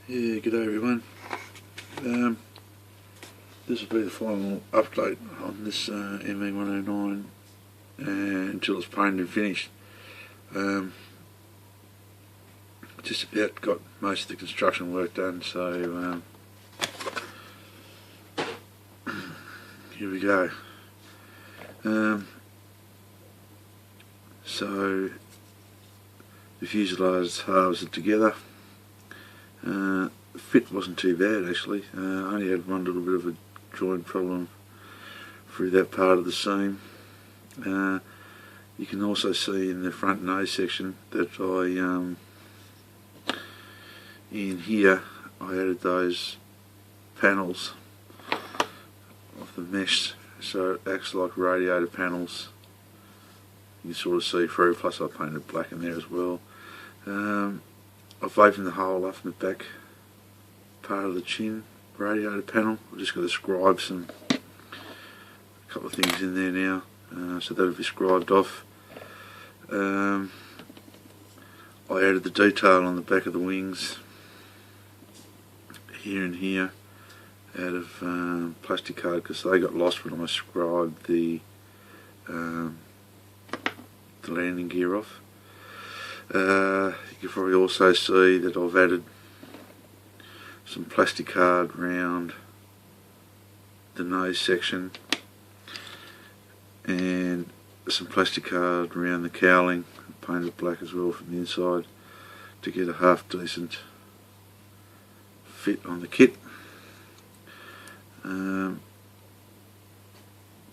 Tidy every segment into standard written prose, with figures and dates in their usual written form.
Yeah, g'day everyone. This will be the final update on this ME109 until it's painted and finished. Just about got most of the construction work done, so here we go. So the fuselage halves are together. Fit wasn't too bad actually. I only had one little bit of a joint problem through that part of the seam. You can also see in the front nose section that in here I added those panels of the mesh, so it acts like radiator panels. You can sort of see through, plus I painted black in there as well. I've opened the hole up in the back part of the chin radiator panel. I've just got to scribe a couple of things in there now, so that'll be scribed off. I added the detail on the back of the wings here and here out of plastic card because they got lost when I scribed the landing gear off. You can probably also see that I've added some plastic card round the nose section and some plastic card around the cowling, painted black as well from the inside to get a half decent fit on the kit.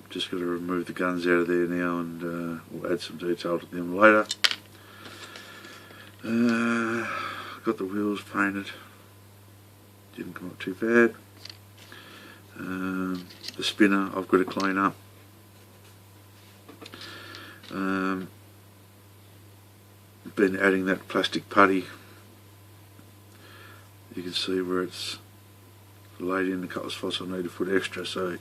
Just got to remove the guns out of there now and we'll add some detail to them later. Got the wheels painted, didn't come up too bad. The spinner I've got to clean up. Been adding that plastic putty. You can see where it's laid in a couple of spots I need to put extra, so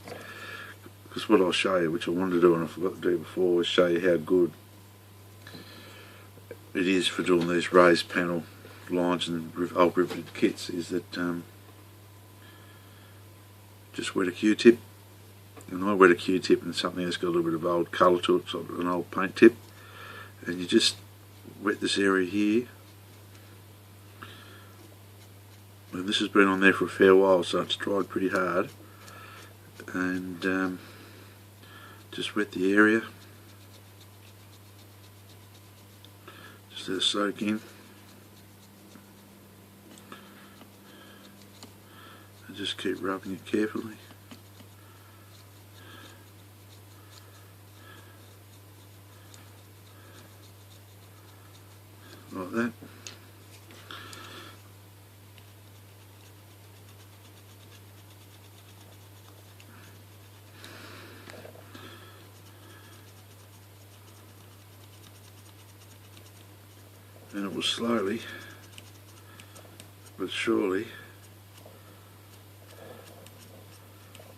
because what I'll show you, which I wanted to do and I forgot to do before, was show you how good it is for doing these raised panel lines and old riveted kits, is that just wet a Q-tip, and I wet a Q-tip and something that's got a little bit of old colour to it, sort of an old paint tip, and you just wet this area here. And this has been on there for a fair while, so it's dried pretty hard, and just wet the area, just let it soak in, and just keep rubbing it carefully. Like that. And it will slowly but surely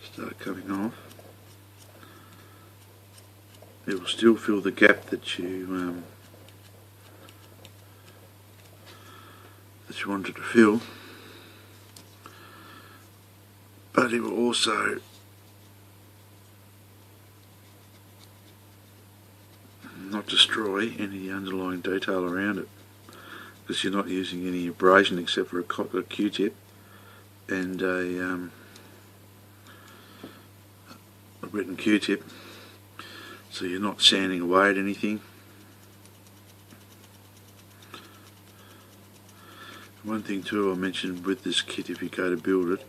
start coming off. It will still fill the gap that you wanted to fill, but it will also not destroy any of the underlying detail around it, because you're not using any abrasion except for a Q-tip and a written Q-tip, so you're not sanding away at anything. One thing too I mentioned with this kit, if you go to build it,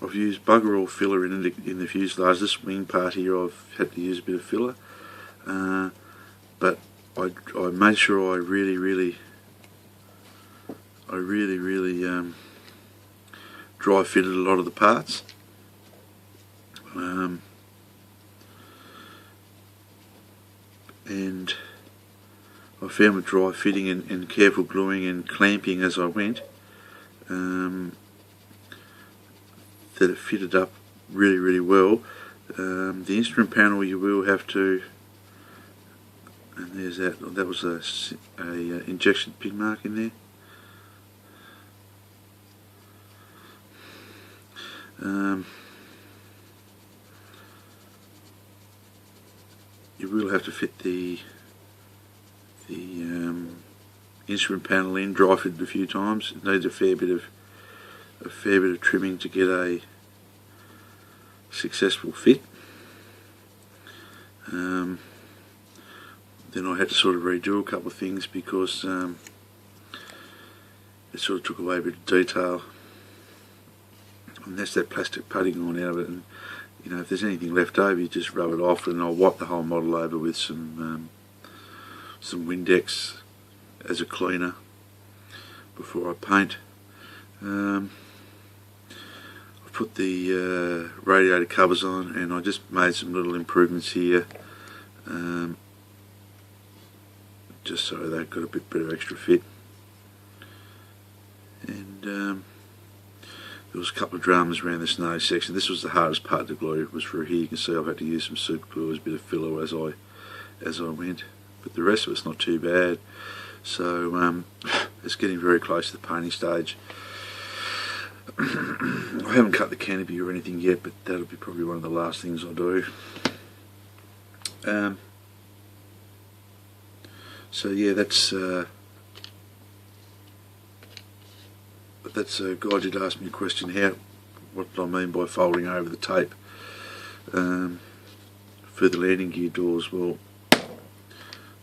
I've used bugger all filler in the fuselage. This wing part here I've had to use a bit of filler, but I made sure I really dry fitted a lot of the parts. And I found with dry fitting and careful gluing and clamping as I went, that it fitted up really well. The instrument panel you will have to And there's that was a injection pin mark in there. You will have to fit the instrument panel in, dry fitted a few times. It needs a fair bit of trimming to get a successful fit. Then I had to sort of redo a couple of things because it sort of took away a bit of detail, and that's that plastic putting on out of it. And you know, if there's anything left over, you just rub it off, and I'll wipe the whole model over with some Windex as a cleaner before I paint. I've put the radiator covers on, and I just made some little improvements here, just so they've got a bit of extra fit. And there was a couple of dramas around this nose section. This was the hardest part to glue. It was through here. You can see I've had to use some super glue as a bit of filler as I went. But the rest of it's not too bad. So it's getting very close to the painting stage. I haven't cut the canopy or anything yet, but that'll be probably one of the last things I'll do. So yeah, that's God did ask me a question, what do I mean by folding over the tape for the landing gear doors. Well,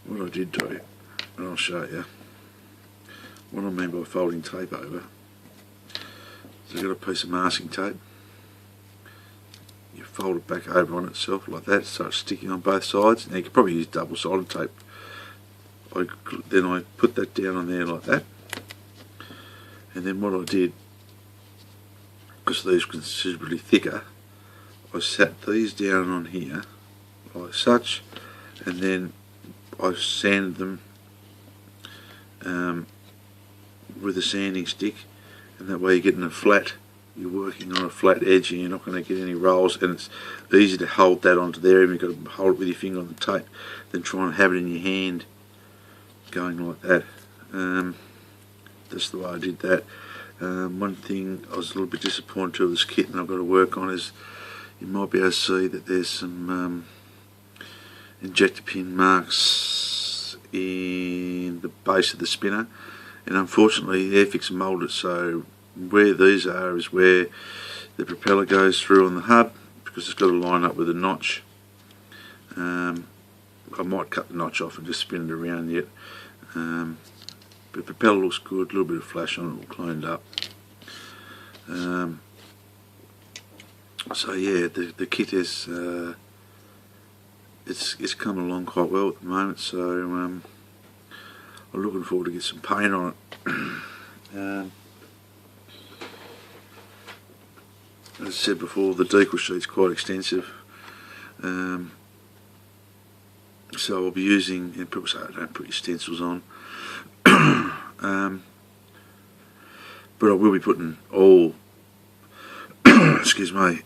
what I did do, and I'll show you what I mean by folding tape over. So I've got a piece of masking tape, you fold it back over on itself like that, so it's sticking on both sides. Now you could probably use double-sided tape. Then I put that down on there like that, and then what I did, because these were considerably thicker, I sat these down on here like such, and then I sanded them with a sanding stick, and that way you're getting a flat, you're working on a flat edge and you're not going to get any rolls, and it's easy to hold that onto there, and you've got to hold it with your finger on the tape, then try and have it in your hand going like that. That's the way I did that. One thing I was a little bit disappointed with this kit, and I've got to work on, is you might be able to see that there's some injector pin marks in the base of the spinner, and unfortunately Airfix moulded it so where these are is where the propeller goes through on the hub, because it's got to line up with a notch. I might cut the notch off and just spin it around yet. But the propeller looks good, a little bit of flash on it, all cleaned up. So yeah, the kit is it's coming along quite well at the moment. So I'm looking forward to get some paint on it. As I said before, the decal sheet's quite extensive. So I'll be using, and people say don't put your stencils on, but I will be putting all excuse me,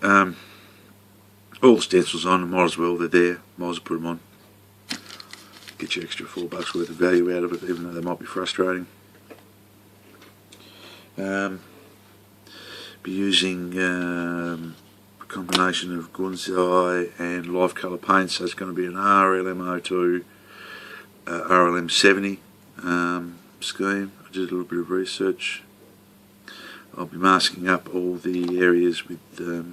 all the stencils on. Might as well, they're there, might as well put them on, get you extra $4 worth of value out of it, even though they might be frustrating. Be using a combination of Gunzai and Life Colour paints, so it's going to be an RLM02 RLM70 scheme. I did a little bit of research. I'll be masking up all the areas with that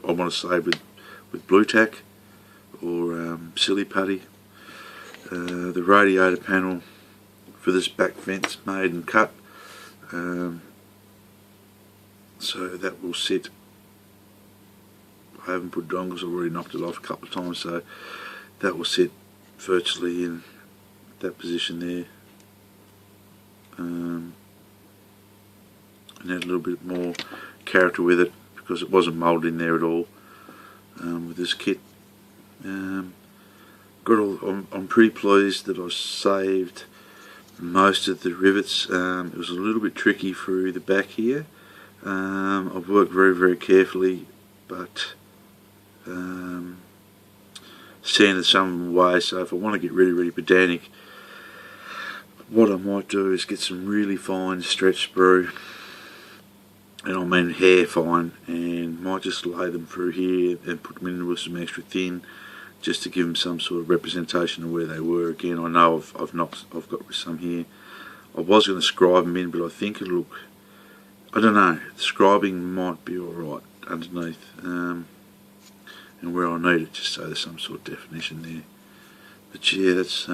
I want to save with Blue Tack or Silly Putty. The radiator panel for this back vent's made and cut, so that will sit. I haven't put dongles, I've already knocked it off a couple of times, so that will sit virtually in that position there. And add a little bit more character with it, because it wasn't moulded in there at all with this kit. I'm pretty pleased that I saved most of the rivets. It was a little bit tricky through the back here. I've worked very carefully, but sanded some of them away. So if I want to get really pedantic, what I might do is get some really fine stretch sprue, and I mean hair fine, and might just lay them through here and put them in with some extra thin, just to give them some sort of representation of where they were. Again, I know I've got some here. I was going to scribe them in, but I think it'll look, I don't know, the scribing might be alright underneath, and where I need it, just so there's some sort of definition there. But yeah, this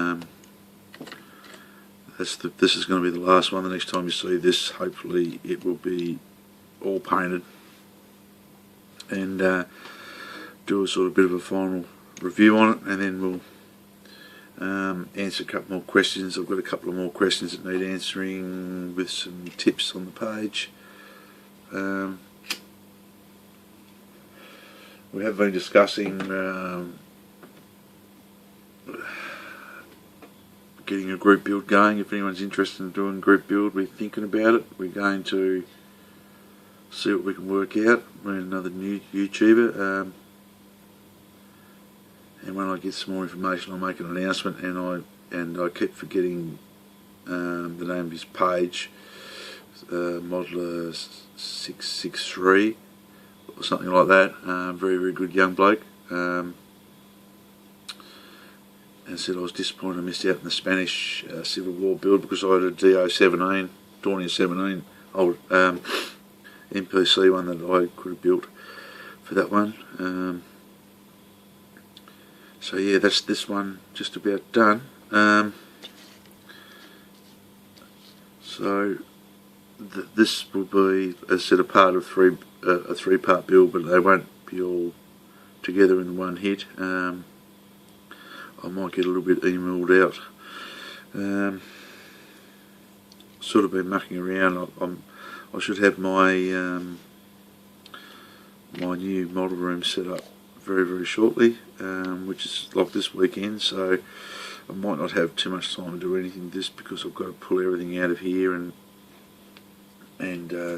is going to be the last one. The next time you see this, hopefully it will be all painted, and do a sort of bit of a final review on it, and then we'll answer a couple more questions. I've got a couple of more questions that need answering with some tips on the page. We have been discussing getting a group build going. If anyone's interested in doing a group build, we're thinking about it. We're going to see what we can work out. We're another new YouTuber, and when I get some more information, I'll make an announcement. And I keep forgetting the name of his page, Modeler 663 or something like that. Very good young bloke. And said I was disappointed I missed out in the Spanish Civil War build, because I had a DO17, Dornier 17, old MPC one that I could have built for that one. So yeah, that's this one just about done. So this will be, as I said, a part of a three-part build, but they won't be all together in one hit. I might get a little bit emailed out. Sort of been mucking around. I should have my my new model room set up very shortly, which is like this weekend. So I might not have too much time to do anything with this, because I've got to pull everything out of here and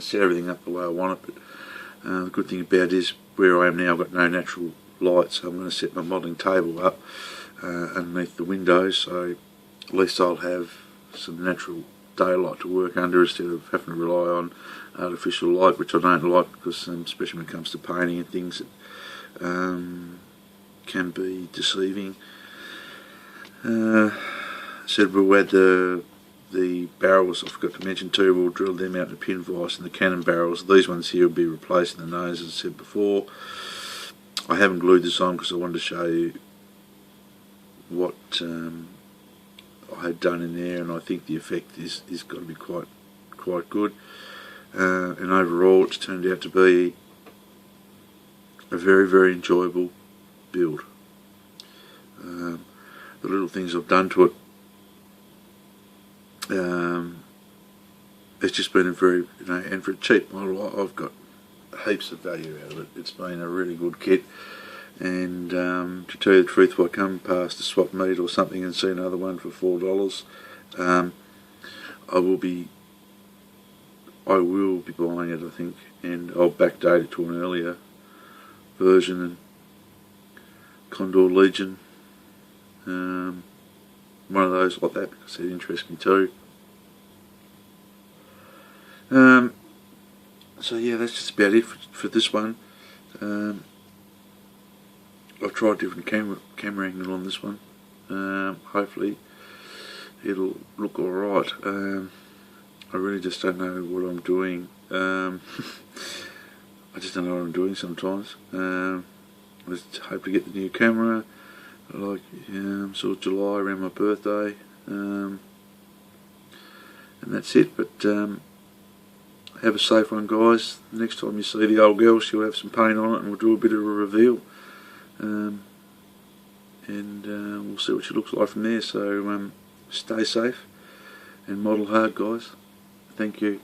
set everything up the way I want it. But the good thing about it is, where I am now, I've got no natural light, so I'm going to set my modelling table up underneath the windows, so at least I'll have some natural daylight to work under, instead of having to rely on artificial light, which I don't like, because especially when it comes to painting and things, it can be deceiving. Said we'll add the barrels, I forgot to mention too, we'll drill them out to pin vise, and the cannon barrels, these ones here will be replacing the nose, as I said before. I haven't glued this on because I wanted to show you what I had done in there, and I think the effect is got to be quite good. And overall, it's turned out to be a very enjoyable build. The little things I've done to it, it's just been a very, and for a cheap model, I've got heaps of value out of it. It's been a really good kit. And to tell you the truth, if I come past a swap meet or something and see another one for $4, I will be buying it, I think, and I'll backdate it to an earlier version. And Condor Legion, one of those like that, because it interests me too. So yeah, that's just about it for this one. I've tried different camera angle on this one. Hopefully it'll look alright. I really just don't know what I'm doing. I just don't know what I'm doing sometimes. I just hope to get the new camera, like sort of July, around my birthday, and that's it. But have a safe one, guys. Next time you see the old girl, she'll have some paint on it, and we'll do a bit of a reveal. And we'll see what she looks like from there. So stay safe and model hard, guys. Thank you.